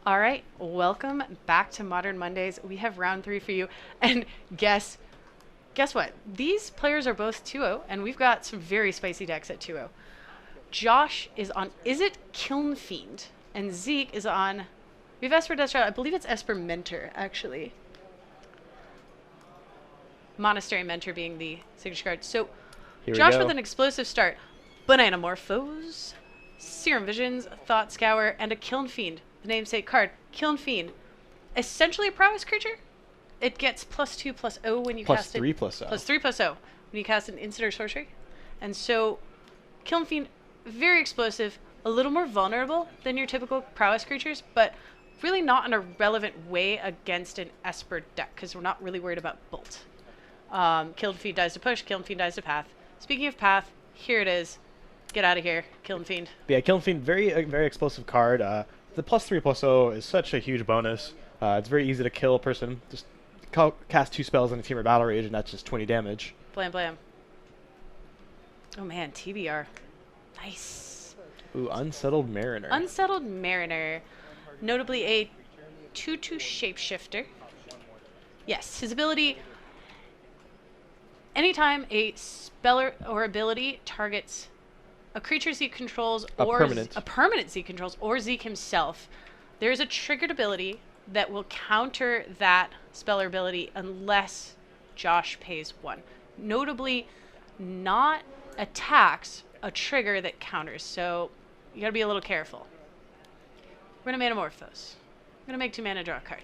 All right, welcome back to Modern Mondays. We have round 3 for you. And guess what? These players are both 2-0, and we've got some very spicy decks at 2-0. Josh is on Izzet, Kiln, Fiend, and Zeke is on, we have Esper Destroyer. I believe it's Esper Mentor, actually. Monastery Mentor being the signature card. So Josh with an explosive start. Banana Morphos, Serum Visions, Thought Scour, and a Kiln Fiend. The namesake card, Kiln Fiend. Essentially a prowess creature. It gets +2/+0 when you cast it. +3/0. +3/+0 when you cast an instant or sorcery. And so Kiln Fiend, very explosive, a little more vulnerable than your typical prowess creatures, but really not in a relevant way against an Esper deck, because we're not really worried about Bolt. Kiln Fiend dies to push, Kiln Fiend dies to path. Speaking of path, here it is. Get out of here, Kiln Fiend. Yeah, Kiln Fiend, very explosive card. The +3/+0 is such a huge bonus. It's very easy to kill a person. Just cast 2 spells in a team or battle rage, and that's just 20 damage. Blam, blam. Oh man, TBR. Nice. Ooh, Unsettled Mariner. Unsettled Mariner. Notably a 2/2 shapeshifter. Yes, his ability, anytime a spell or ability targets a creature Zeke controls or a permanent Zeke controls or Zeke himself, there is a triggered ability that will counter that spell or ability unless Josh pays 1. Notably, not attacks, a trigger that counters. So you gotta be a little careful. We're gonna Metamorphose. I'm gonna make 2 mana, draw a card.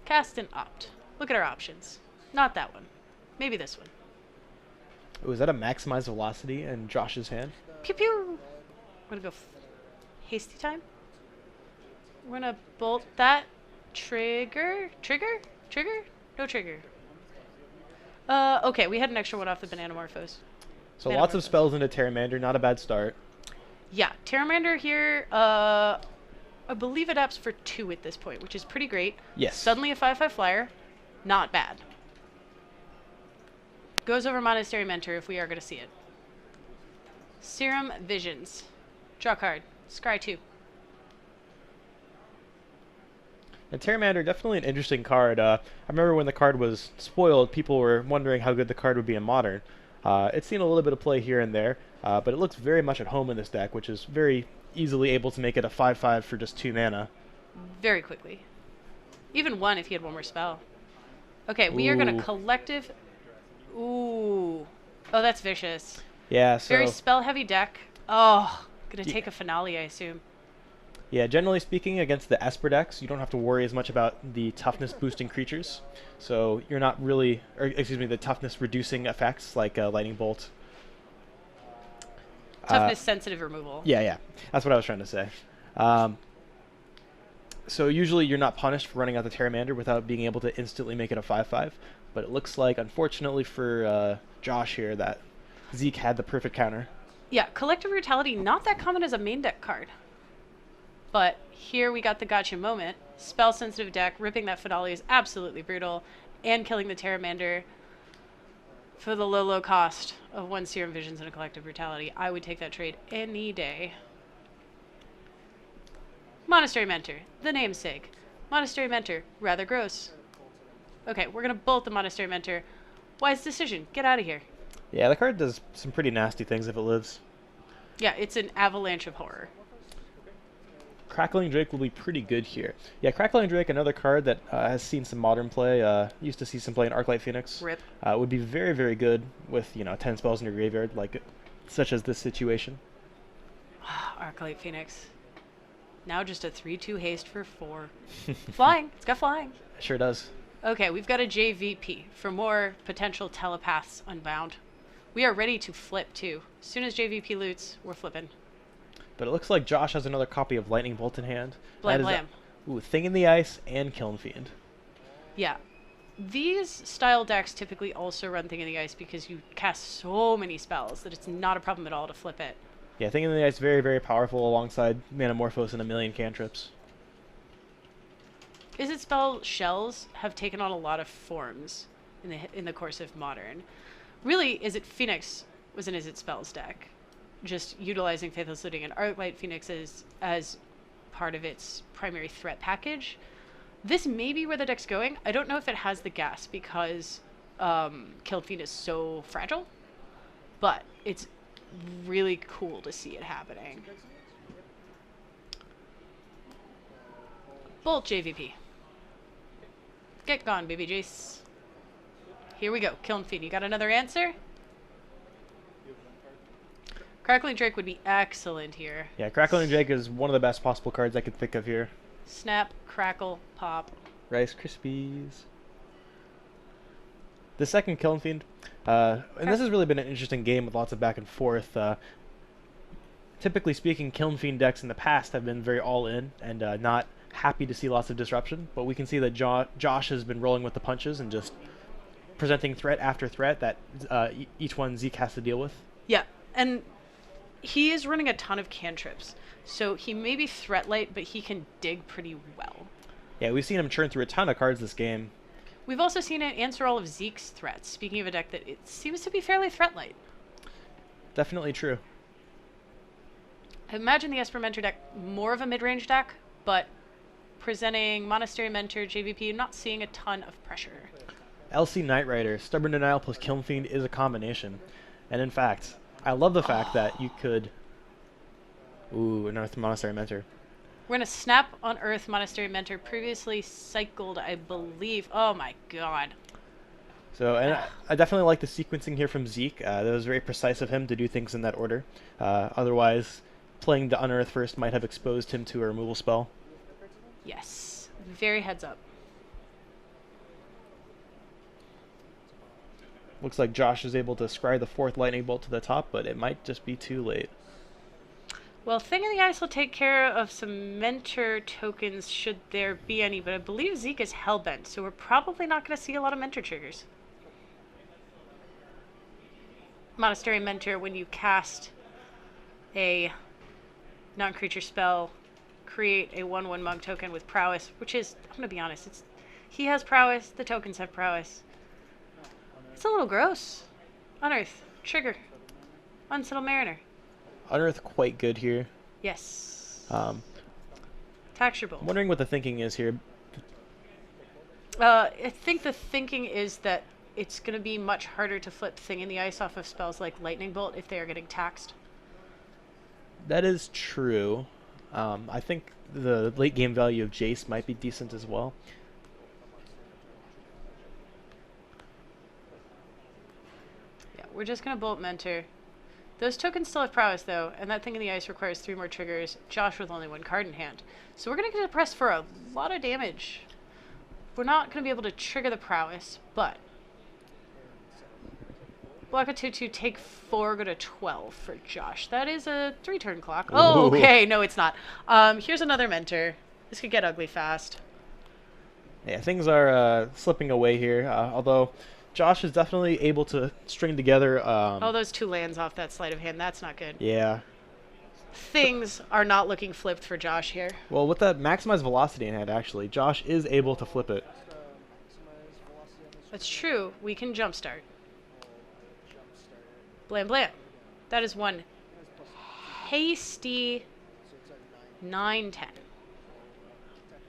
Cast and opt. Look at our options. Not that one. Maybe this one. Ooh, is that a maximize velocity in Josh's hand? Pew pew! I'm gonna go hasty time. We're gonna bolt that. Trigger? No trigger. Okay, we had an extra one off the Banana Morphos. So lots of spells into Terramander, not a bad start. Yeah, Terramander here, I believe it ups for 2 at this point, which is pretty great. Yes. Suddenly a 5/5 flyer, not bad. Goes over Monastery Mentor if we are going to see it. Serum Visions. Draw card. Scry 2. And Terramander, definitely an interesting card. I remember when the card was spoiled, people were wondering how good the card would be in Modern. It's seen a little bit of play here and there, but it looks very much at home in this deck, which is very easily able to make it a 5/5 for just 2 mana. Very quickly. Even 1 if he had 1 more spell. Okay, we are going to collective... Ooh. Oh, that's vicious. Yeah, so... Very spell-heavy deck. Oh, going to take a Finale, I assume. Yeah, generally speaking, against the Esper decks, you don't have to worry as much about the toughness-boosting creatures. So you're not really... Or, excuse me, the toughness-reducing effects, like Lightning Bolt. Toughness-sensitive removal. Yeah. That's what I was trying to say. So usually you're not punished for running out the Terramander without being able to instantly make it a 5/5. But it looks like, unfortunately for Josh here, that Zeke had the perfect counter. Yeah, Collective Brutality, not that common as a main deck card. But here we got the gotcha moment. Spell-sensitive deck, ripping that Finale is absolutely brutal, and killing the Terramander for the low cost of 1 Serum Visions and a Collective Brutality. I would take that trade any day. Monastery Mentor, the namesake. Monastery Mentor, rather gross. Okay, we're going to bolt the Monastery Mentor. Wise decision. Get out of here. Yeah, the card does some pretty nasty things if it lives. Yeah, it's an avalanche of horror. Crackling Drake will be pretty good here. Yeah, Crackling Drake, another card that has seen some Modern play. Used to see some play in Arclight Phoenix. Rip. Would be very good with, 10 spells in your graveyard, such as this situation. Arclight Phoenix. Now just a 3/2 haste for 4. Flying. It's got flying. It sure does. Okay, we've got a JVP for more potential telepaths unbound. We are ready to flip, too. As soon as JVP loots, we're flipping. But it looks like Josh has another copy of Lightning Bolt in hand. Blam. Ooh, Thing in the Ice and Kiln Fiend. Yeah. These style decks typically also run Thing in the Ice because you cast so many spells that it's not a problem at all to flip it. Yeah, Thing in the Ice very powerful alongside Metamorphose and a million cantrips. Izzet spell shells have taken on a lot of forms in the course of Modern. Really, Izzet Phoenix was an Izzet spells deck. just utilizing Faithless Looting and Arclight Phoenix as part of its primary threat package. This may be where the deck's going. I don't know if it has the gas because Kiln Fiend is so fragile, but it's really cool to see it happening. Bolt JVP. Get gone, baby Jace. Here we go. Kiln Fiend. You got another answer? Crackling Drake would be excellent here. Yeah, Crackling Drake is one of the best possible cards I could think of here. Snap, crackle, pop. Rice Krispies. The second Kiln Fiend. And this has really been an interesting game with lots of back and forth. Typically speaking, Kiln Fiend decks in the past have been very all-in and not happy to see lots of disruption. But we can see that Josh has been rolling with the punches and just presenting threat after threat that each one Zeke has to deal with. Yeah, and he is running a ton of cantrips. So he may be threat light, but he can dig pretty well. Yeah, we've seen him churn through a ton of cards this game. We've also seen it answer all of Zeke's threats. Speaking of a deck that it seems to be fairly threat light. Definitely true. I imagine the Esper Mentor deck more of a mid-range deck, but presenting Monastery Mentor, JVP, not seeing a ton of pressure. LC Knight Rider, Stubborn Denial plus Kiln Fiend is a combination. And in fact, I love the fact that you could... Ooh, another Monastery Mentor. We're going to snap on Earth Monastery Mentor, previously cycled, I believe. Oh my god. So, and I definitely like the sequencing here from Zeke. That was very precise of him to do things in that order. Otherwise, playing the Unearth first might have exposed him to a removal spell. Yes. Very heads up. Looks like Josh is able to scry the fourth Lightning Bolt to the top, but it might just be too late. Well, Thing in the Ice will take care of some Mentor tokens should there be any, but I believe Zeke is hellbent, so we're probably not going to see a lot of Mentor triggers. Monastery Mentor, when you cast a non-creature spell, create a 1/1 monk token with prowess, which is, I'm going to be honest, he has prowess, the tokens have prowess. It's a little gross. Unearth, trigger, Unsettled Mariner. Unearth quite good here. Yes. Tax your bolt. I'm wondering what the thinking is here. I think the thinking is that it's going to be much harder to flip Thing in the Ice off of spells like Lightning Bolt if they are getting taxed. That is true. I think the late game value of Jace might be decent as well. Yeah, we're just going to Bolt Mentor. Those tokens still have prowess, though, and that Thing in the Ice requires 3 more triggers, Josh with only 1 card in hand. So we're going to get pressed for a lot of damage. We're not going to be able to trigger the prowess, but... Block a 2/2, take 4, go to 12 for Josh. That is a 3-turn clock. Ooh. Oh, okay, no it's not. Here's another Mentor. This could get ugly fast. Yeah, things are slipping away here, although... Josh is definitely able to string together... oh, those 2 lands off that sleight of hand. That's not good. Yeah. Things are not looking flipped for Josh here. Well, with that maximized velocity in hand, actually, Josh is able to flip it. That's true. We can jumpstart. Blam blam. That is one hasty 9-10.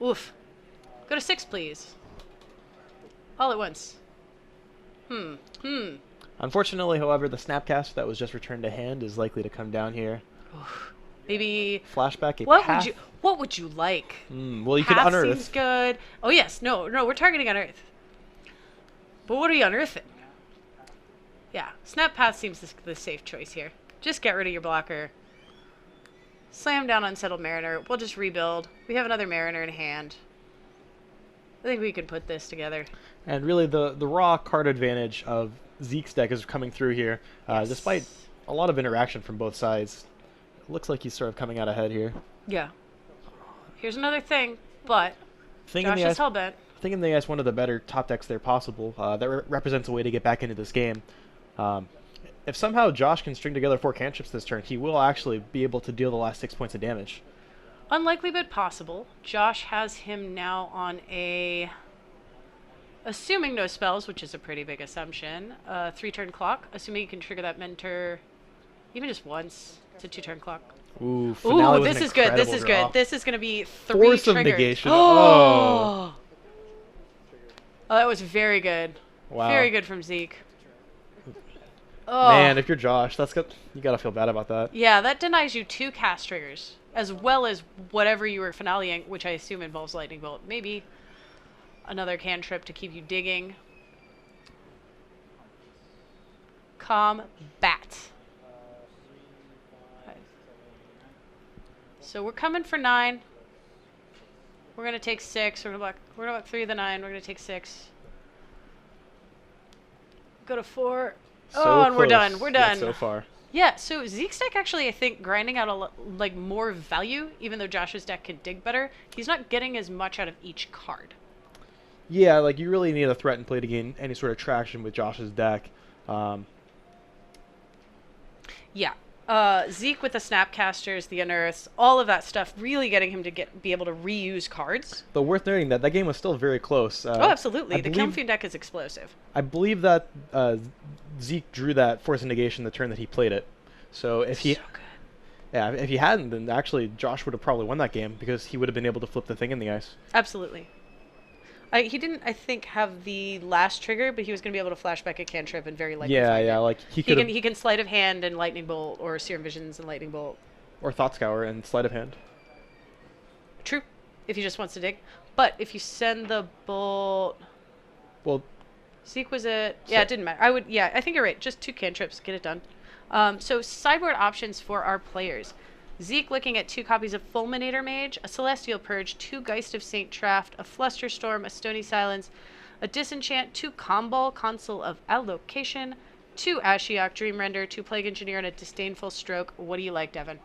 Oof. Go to 6, please. All at once. Unfortunately, however, the Snapcast that was just returned to hand is likely to come down here. Oof. Maybe flashback a what path. What would you like? Well, you path could unearth. Seems good. Oh yes, no, we're targeting unearth. But what are you unearthing? Yeah, Snap Path seems the safe choice here. Just get rid of your blocker. Slam down Unsettled Mariner. We'll just rebuild. We have another Mariner in hand. I think we can put this together. And really, the raw card advantage of Zeke's deck is coming through here, yes. Despite a lot of interaction from both sides. It looks like he's sort of coming out ahead here. Yeah. Here's another thing, but Josh is hellbent. Thing in the Ice, one of the better top decks there possible. That represents a way to get back into this game. If somehow Josh can string together 4 cantrips this turn, he will actually be able to deal the last 6 points of damage. Unlikely but possible. Josh has him now on a... Assuming no spells, which is a pretty big assumption. 3-turn clock. Assuming you can trigger that Mentor even just once. It's a 2-turn clock. Ooh, finale was this an is good. This incredible is draw. good. This is going to be 3 Force triggers. of negation. Oh, that was very good. Wow. Very good from Zeke. Oh. Man, if you're Josh, you gotta feel bad about that. Yeah, that denies you 2 cast triggers, as well as whatever you were finaleing, which I assume involves Lightning Bolt. Maybe another cantrip to keep you digging. Combat. Okay. So we're coming for 9. We're gonna take 6. We're gonna block 3 of the 9. We're gonna take 6. Go to 4. So and we're done. We're done. So far. Yeah, so Zeke's deck actually, I think, grinding out more value, even though Josh's deck can dig better. He's not getting as much out of each card. Yeah, like you really need a threat and play to gain any sort of traction with Josh's deck. Yeah. Zeke with the Snapcasters, the Unearths, all of that stuff, really getting him to be able to reuse cards. Though worth noting that game was still very close. Oh, absolutely. The Kiln Fiend deck is explosive. I believe that Zeke drew that Force of Negation the turn that he played it. So if he, if he hadn't, then actually Josh would have probably won that game because he would have been able to flip the thing in the ice. Absolutely. He didn't, I think, have the last trigger, but he was going to be able to flashback a cantrip and very likely find it. Like he can Sleight of Hand and Lightning Bolt, or Serum Visions and Lightning Bolt. Or Thought Scour and Sleight of Hand. True, if he just wants to dig. But if you send the bolt... Well... Zeke was it... Yeah, it didn't matter. I think you're right. Just 2 cantrips. Get it done. So sideboard options for our players. Zeke looking at 2 copies of Fulminator Mage, a Celestial Purge, 2 Geist of Saint Traft, a Flusterstorm, a Stony Silence, a Disenchant, 2 Comball, Consul of Allocation, 2 Ashiok, Dream Render, 2 Plague Engineer, and a Disdainful Stroke. What do you like, Devin?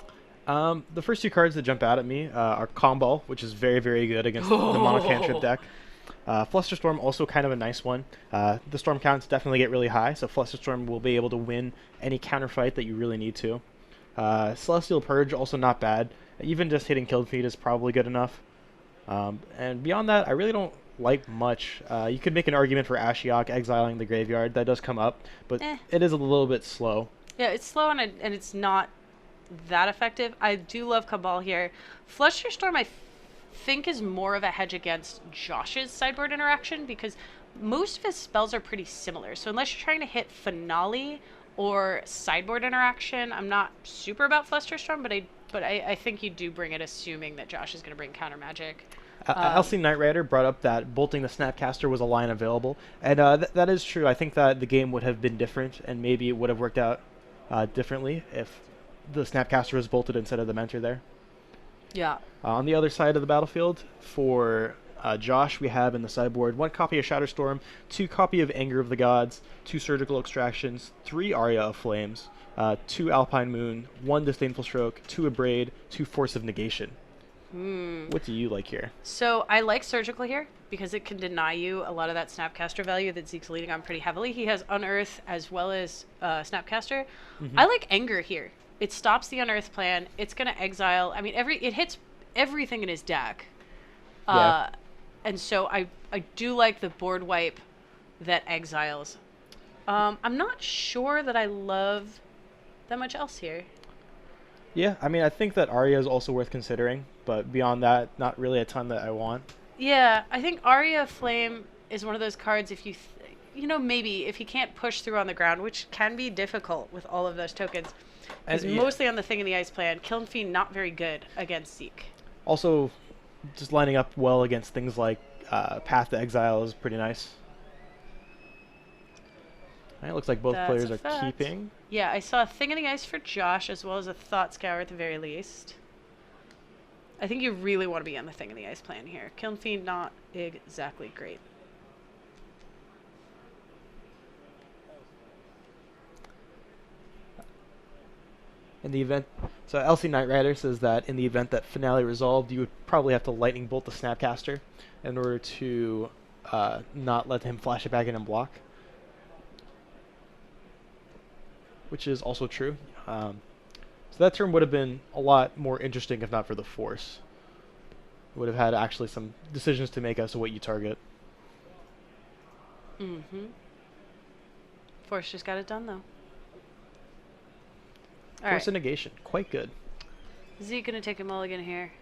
The first 2 cards that jump out at me are Comball, which is very, very good against the mono cantrip deck. Flusterstorm, also kind of a nice one. The storm counts definitely get really high, so Flusterstorm will be able to win any counterfight that you really need to. Celestial Purge, also not bad. Even just hitting Kiln Fiend is probably good enough. And beyond that, I really don't like much. You could make an argument for Ashiok exiling the graveyard. That does come up, but it is a little bit slow. Yeah, it's slow and it's not that effective. I do love Cabal here. Flusterstorm, I think, is more of a hedge against Josh's sideboard interaction because most of his spells are pretty similar. So unless you're trying to hit Finale or sideboard interaction, I'm not super about Flusterstorm, but I think you do bring it, assuming that Josh is going to bring counter magic. Elsie Knight Rider brought up that bolting the Snapcaster was a line available, and that is true. I think that the game would have been different, and maybe it would have worked out differently if the Snapcaster was bolted instead of the Mentor there. Yeah. On the other side of the battlefield, for Josh, we have in the sideboard 1 copy of Shatterstorm, 2 copy of Anger of the Gods, 2 Surgical Extractions, 3 Aria of Flames, 2 Alpine Moon, 1 Disdainful Stroke, 2 Abrade, 2 Force of Negation. What do you like here? So I like Surgical here because it can deny you a lot of that Snapcaster value that Zeke's leading on pretty heavily. He has Unearth as well as Snapcaster. I like Anger here. It stops the Unearth plan. It's going to exile. I mean, it hits everything in his deck. And so I do like the board wipe that exiles. I'm not sure that I love that much else here. Yeah, I mean, I think that Arya is also worth considering, but beyond that, not really a ton that I want. Yeah, I think Aria Flame is one of those cards if maybe if he can't push through on the ground, which can be difficult with all of those tokens. Because mostly on the Thing in the Ice plan, Kiln Fiend not very good against Zeke. Also, just lining up well against things like Path to Exile is pretty nice. It looks like both players are keeping. Yeah, I saw a Thing in the Ice for Josh as well as a Thought Scour at the very least. I think you really want to be on the Thing in the Ice plan here. Kiln Fiend not exactly great. In the event, so Elsie Knight Rider says that in the event that Finale resolved, you would probably have to Lightning Bolt the Snapcaster in order to not let him flash it back in and block. Which is also true. So that turn would have been a lot more interesting if not for the Force. Would have had actually some decisions to make as to what you target. Force just got it done though. Force of negation. Quite good. Zeke gonna take a mulligan here.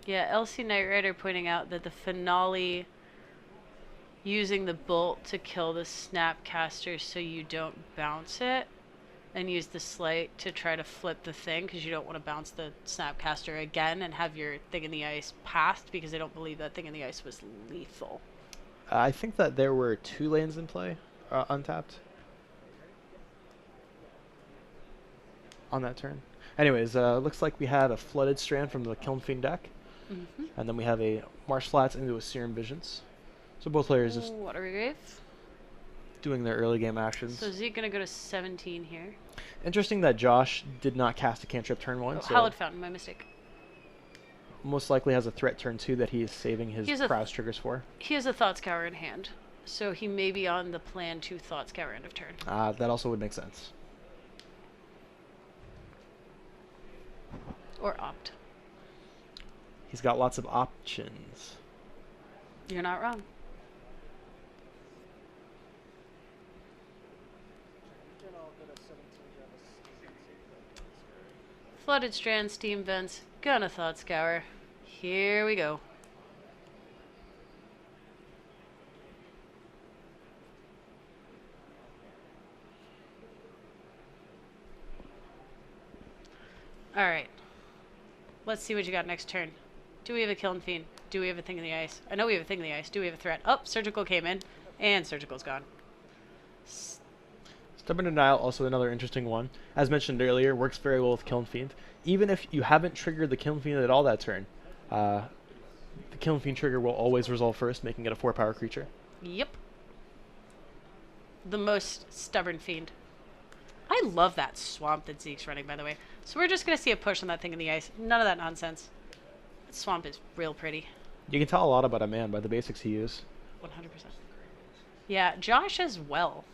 Yeah, LC Knight Rider pointing out that the finale using the bolt to kill the Snapcaster so you don't bounce it, and use the Slight to try to flip the thing because you don't want to bounce the Snapcaster again and have your Thing in the Ice passed because they don't believe that Thing in the Ice was lethal. I think that there were 2 lands in play, untapped, on that turn. Anyways, looks like we had a Flooded Strand from the Kiln Fiend deck. And then we have a Marsh Flats into a Serum Visions. So both players just Watery Grave. Doing their early game actions. So Zeke gonna go to 17 here. Interesting that Josh did not cast a cantrip turn 1. Oh, so Hallowed Fountain, my mistake. Most likely has a threat turn 2 that he is saving his Prowess triggers for. He has a Thought Scour in hand, so he may be on the plan to Thought Scour end of turn. That also would make sense. Or opt. He's got lots of options. You're not wrong. Flooded Strand, Steam Vents, gonna Thought Scour. Here we go. Alright. Let's see what you got next turn. Do we have a Kiln Fiend? Do we have a Thing in the Ice? I know we have a Thing in the Ice. Do we have a threat? Oh, Surgical came in, and Surgical's gone. Stubborn Denial, also another interesting one. As mentioned earlier, works very well with Kiln Fiend. Even if you haven't triggered the Kiln Fiend at all that turn, the Kiln Fiend trigger will always resolve first, making it a 4-power creature. Yep. The most stubborn Fiend. I love that swamp that Zeke's running, by the way. So we're just going to see a push on that Thing in the Ice. None of that nonsense. That swamp is real pretty. You can tell a lot about a man by the basics he used. 100%. Yeah, Josh as well.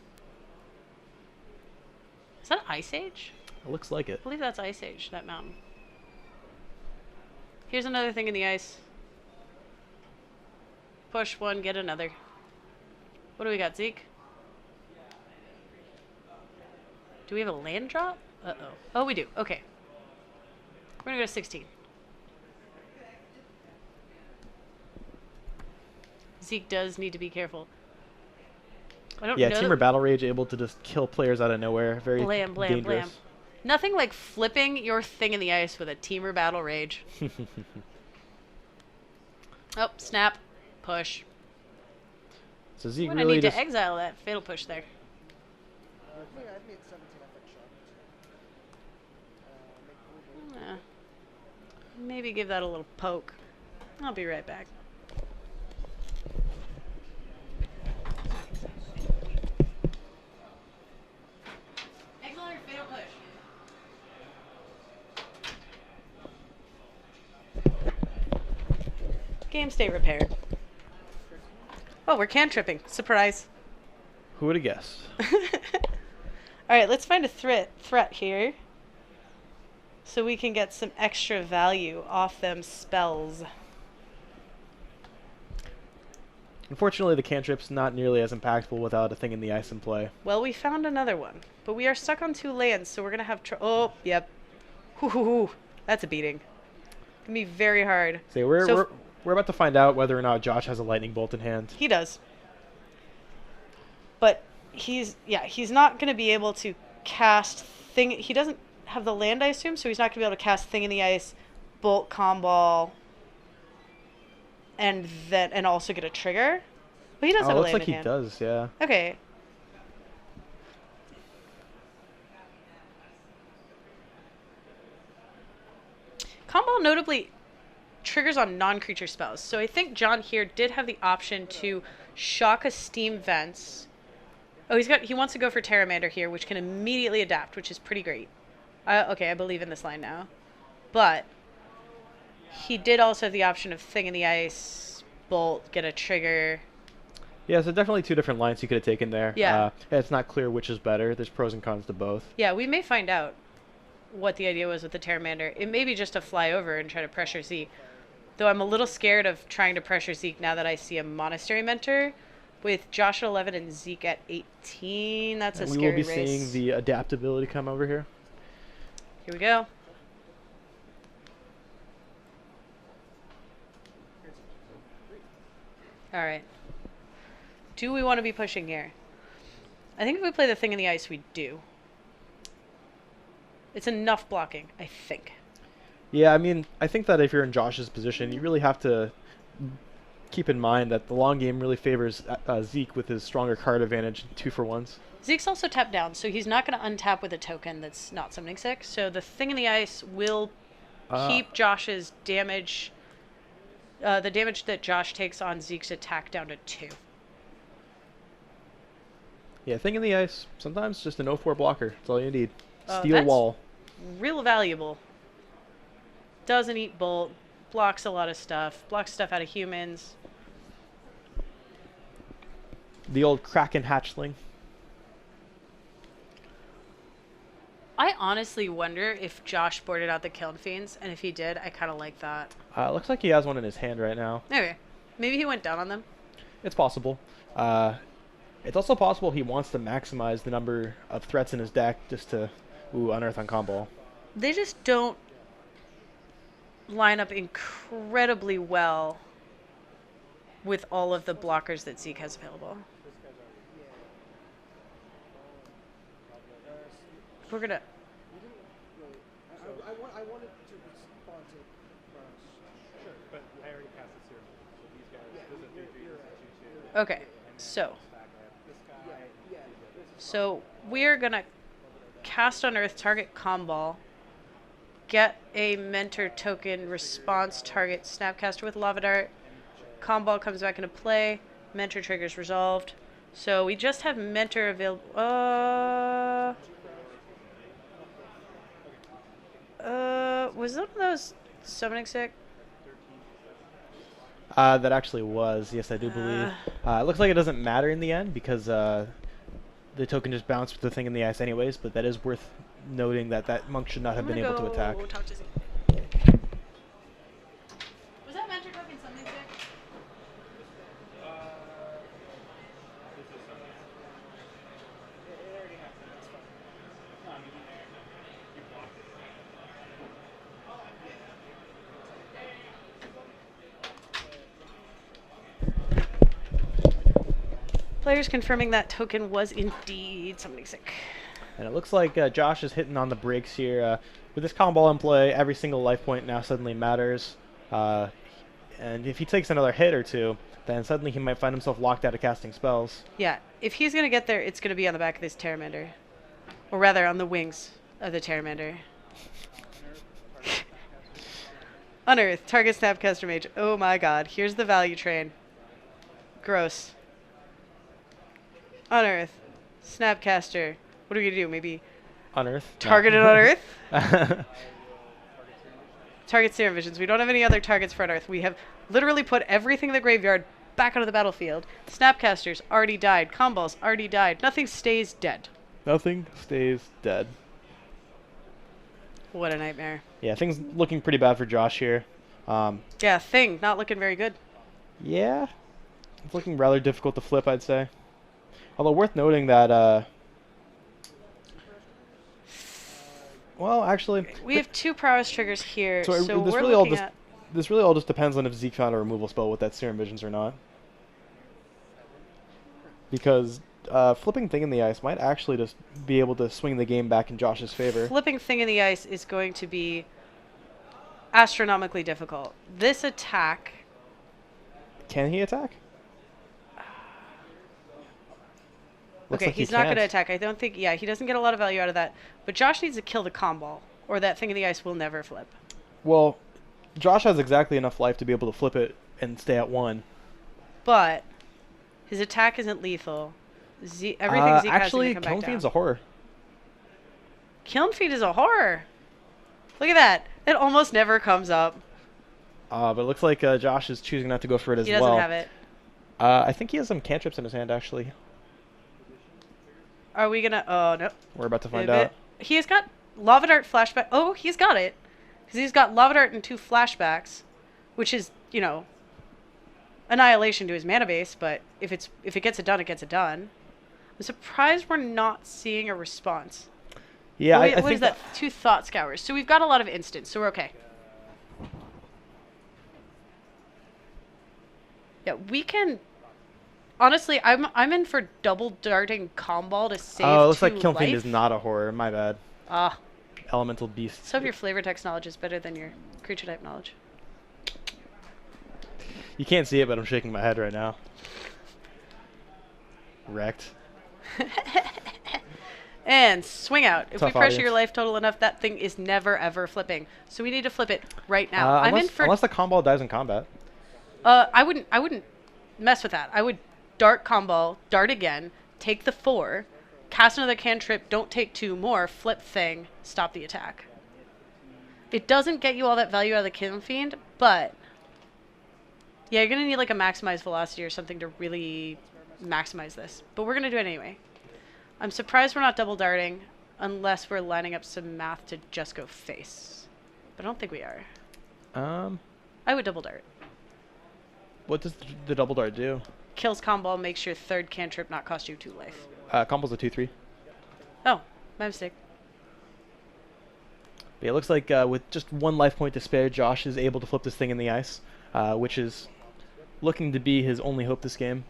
Is that Ice Age? It looks like it. I believe that's Ice Age, that mountain. Here's another Thing in the Ice. Push one, get another. What do we got, Zeke? Do we have a land drop? Uh-oh. Oh, we do. Okay. We're going to go to 16. Zeke does need to be careful. I don't know. Temur Battle Rage able to just kill players out of nowhere. Very dangerous. Blam. Nothing like flipping your Thing in the Ice with a Temur Battle Rage. Oh, snap. Push. So Zeke really need to exile that Fatal Push there. Maybe give that a little poke. I'll be right back. Exile or Fatal Push. Game state repaired. Oh, we're cantripping. Surprise. Who would have guessed? Alright, let's find a threat here. So we can get some extra value off them spells. Unfortunately, the cantrip's not nearly as impactful without a Thing in the Ice in play. Well, we found another one. But we are stuck on 2 lands, so we're going to have oh, yep. Hoo. That's a beating. It's going to be very hard. So we're about to find out whether or not Josh has a Lightning Bolt in hand. He does. But he's not going to be able to cast Thing... He doesn't have the land, I assume, so he's not going to be able to cast Thing in the Ice, Bolt, Comball, and also get a trigger. But he does have a land in hand. Oh, looks like he does, yeah. Okay. Comball notably triggers on non-creature spells, so I think John here did have the option to shock a Steam Vents. Oh, he wants to go for Terramander here, which can immediately adapt, which is pretty great. Okay, I believe in this line now. But he did also have the option of Thing in the Ice, Bolt, get a trigger. Yeah, so definitely two different lines you could have taken there. Yeah. It's not clear which is better. There's pros and cons to both. Yeah, we may find out what the idea was with the Pteramander. It may be just to fly over and try to pressure Zeke. Though I'm a little scared of trying to pressure Zeke now that I see a Monastery Mentor. With Josh at 11 and Zeke at 18, that's a scary race. We will be seeing the adaptability come over here. Here we go. All right. Do we want to be pushing here? I think if we play the Thing in the Ice, we do. It's enough blocking, I think. Yeah, I mean, I think that if you're in Josh's position, you really have to keep in mind that the long game really favors Zeke with his stronger card advantage, 2-for-1s. Zeke's also tapped down, so he's not going to untap with a token that's not summoning sick. So the Thing in the Ice will keep Josh's damage, the damage that Josh takes on Zeke's attack down to 2. Yeah, Thing in the Ice, sometimes just an 0-4 blocker. That's all you need. Steel wall. Real valuable. Doesn't eat bolt. Blocks a lot of stuff. Blocks stuff out of humans. The old Kraken hatchling. I honestly wonder if Josh boarded out the Kiln Fiends, and if he did, I kind of like that. Looks like he has one in his hand right now. Okay. Maybe he went down on them. It's possible. It's also possible he wants to maximize the number of threats in his deck just to unearth on combo. They just don't line up incredibly well with all of the blockers that Zeke has available. We're gonna. I wanted to respond to. Sure, but I already passed this here. So these guys, this is 3-3, this is 2-2. Okay, so we're gonna cast Unearth, target Comball, get a Mentor token, response, target Snapcaster with Lava Dart. Comball comes back into play. Mentor triggers resolved. So we just have Mentor available. Was one of those summoning sick? That actually was. Yes, I do believe. It looks like it doesn't matter in the end because the token just bounced with the Thing in the Ice anyways, but that is worth noting that that monk should not have been able to attack. Talk to Zeke. Was that Mentor token summoning sick? Players confirming that token was indeed something sick. And it looks like Josh is hitting on the brakes here. With this combo in play, every single life point now suddenly matters. And if he takes another hit or two, then suddenly he might find himself locked out of casting spells. Yeah, if he's going to get there, it's going to be on the back of this Pteramander. Or rather, on the wings of the Pteramander. Unearth, target Snapcaster Mage. Oh my god, here's the value train. Gross. Unearth, Snapcaster. What are we going to do? Maybe Unearth? target it on Earth? Target Serum Visions. We don't have any other targets for Unearth. We have literally put everything in the graveyard back onto the battlefield. Snapcasters already died. Comballs already died. Nothing stays dead. Nothing stays dead. What a nightmare. Yeah, things looking pretty bad for Josh here. Yeah, Thing not looking very good. Yeah, it's looking rather difficult to flip, I'd say. Although worth noting that, well, actually, we have 2 prowess triggers here, so this we're really looking at... This really all just depends on if Zeke found a removal spell with that Serum Visions or not. Because flipping Thing in the Ice might actually just be able to swing the game back in Josh's favor. Flipping Thing in the Ice is going to be astronomically difficult. This attack... Can he attack? Okay, he's not going to attack. I don't think... Yeah, he doesn't get a lot of value out of that. But Josh needs to kill the Comball, or that Thing in the Ice will never flip. Well, Josh has exactly enough life to be able to flip it and stay at 1. But his attack isn't lethal. Everything Zeke has to come back down. Actually, Kiln Fiend's a horror. Kiln Fiend is a horror. Look at that. It almost never comes up. But it looks like Josh is choosing not to go for it as well. He doesn't have it. I think he has some cantrips in his hand, actually. Are we gonna? Oh no. We're about to find out. He has got Lava Dart flashback. Oh, he's got it. Because he's got Lava Dart and 2 flashbacks, which is, you know, annihilation to his mana base. But if it gets it done, it gets it done. I'm surprised we're not seeing a response. Yeah, oh, wait, I what think is that? 2 Thought Scours. So we've got a lot of instants, so we're okay. Yeah, we can. Honestly, I'm in for double darting Comball to save. Oh, it looks 2 like Kiln Fiend life. is not a horror. My bad. Ah. Elemental beast. Some of your flavor text knowledge is better than your creature type knowledge. You can't see it, but I'm shaking my head right now. Wrecked. And swing out. If Tough we pressure audience. your life total enough, that thing is never ever flipping. So we need to flip it right now. Unless the Comball dies in combat. I wouldn't mess with that. I would dart Comball, dart again, take the 4, cast another cantrip, don't take 2 more, flip thing, stop the attack. It doesn't get you all that value out of the Kiln Fiend, but yeah, you're gonna need like a maximized velocity or something to really maximize this. But we're gonna do it anyway. I'm surprised we're not double darting unless we're lining up some math to just go face. But I don't think we are. I would double dart. What does the double dart do? Kills Comball, makes your 3rd cantrip not cost you 2 life. Comball's a 2/3. Oh, my mistake. But it looks like with just 1 life point to spare, Josh is able to flip this thing in the ice, which is looking to be his only hope this game.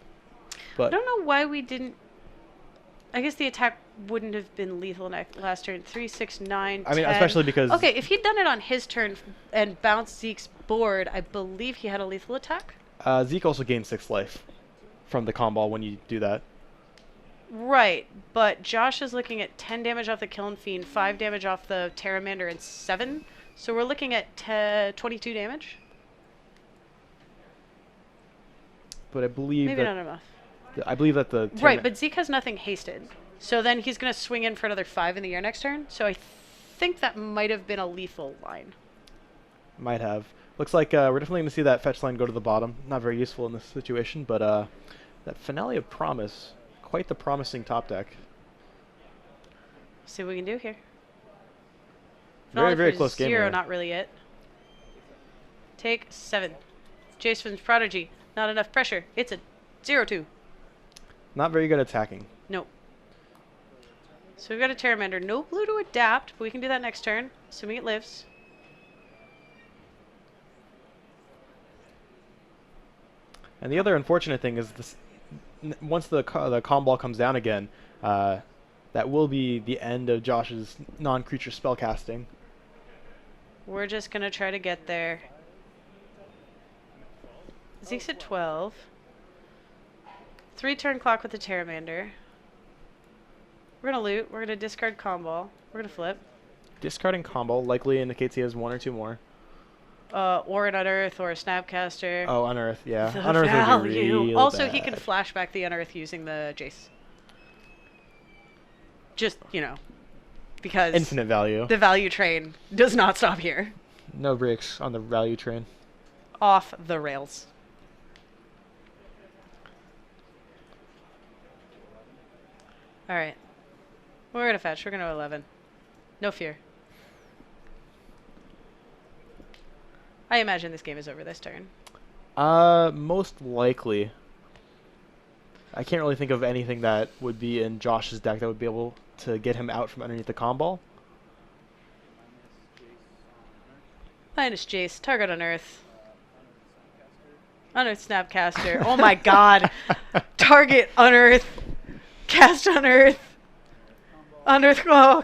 But I don't know why we didn't. I guess the attack wouldn't have been lethal last turn. 3, 6, 9, 10. I mean, especially because... Okay, if he'd done it on his turn and bounced Zeke's board, I believe he had a lethal attack. Zeke also gains 6 life from the Comball when you do that. Right, but Josh is looking at 10 damage off the Kiln Fiend, 5 damage off the Terramander, and 7. So we're looking at 22 damage. But I believe Maybe that... not enough. I believe that the... Right, but Zeke has nothing hasted. So then he's going to swing in for another 5 in the air next turn. So I think that might have been a lethal line. Might have. Looks like we're definitely going to see that fetch line go to the bottom. Not very useful in this situation, but that Finale of Promise, quite the promising top deck. See what we can do here. Very, very for close game 0, here. not really it. Take 7. Jason's Prodigy. Not enough pressure. It's a 0-2. Not very good attacking. Nope. So we've got a Terramander. No blue to adapt, but we can do that next turn, assuming it lives. And the other unfortunate thing is this: once the Comball comes down again, that will be the end of Josh's non-creature spellcasting. We're just going to try to get there. Zeke's at 12. 3 turn clock with the Terramander. We're going to loot. We're going to discard Comball. We're going to flip. Discarding Comball likely indicates he has 1 or 2 more. Or an Unearth or a Snapcaster. Oh, Unearth, yeah. The Unearth value. is real Also, he bad. can flashback the Unearth using the Jace. Just, you know, because Infinite value. the value train does not stop here. No brakes on the value train. Off the rails. Alright. We're going to fetch. We're going to 11. No fear. I imagine this game is over this turn. Most likely. I can't really think of anything that would be in Josh's deck that would be able to get him out from underneath the Comball. Minus Jace. Target Unearth. Unearth Snapcaster. Oh my god. Target Unearth. Cast Unearth. Unearth. Oh.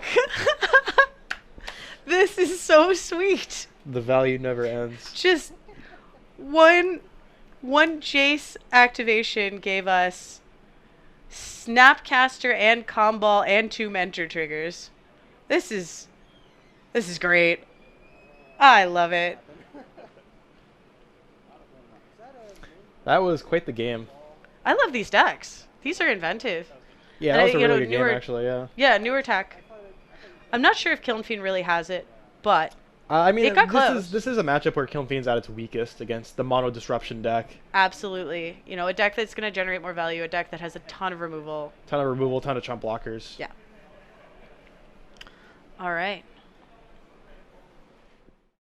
This is so sweet. The value never ends. Just one Jace activation gave us Snapcaster and Comball and 2 Mentor triggers. This is great. I love it. That was quite the game. I love these decks. These are inventive. Yeah, that was a really good game, actually, yeah. Yeah, newer tech. I'm not sure if Kiln Fiend really has it, but I mean, It got this close. is a matchup where Kiln Fiend's at its weakest against the mono disruption deck. Absolutely. You know, a deck that's going to generate more value, a deck that has a ton of removal. Ton of removal, ton of chump blockers. Yeah. All right.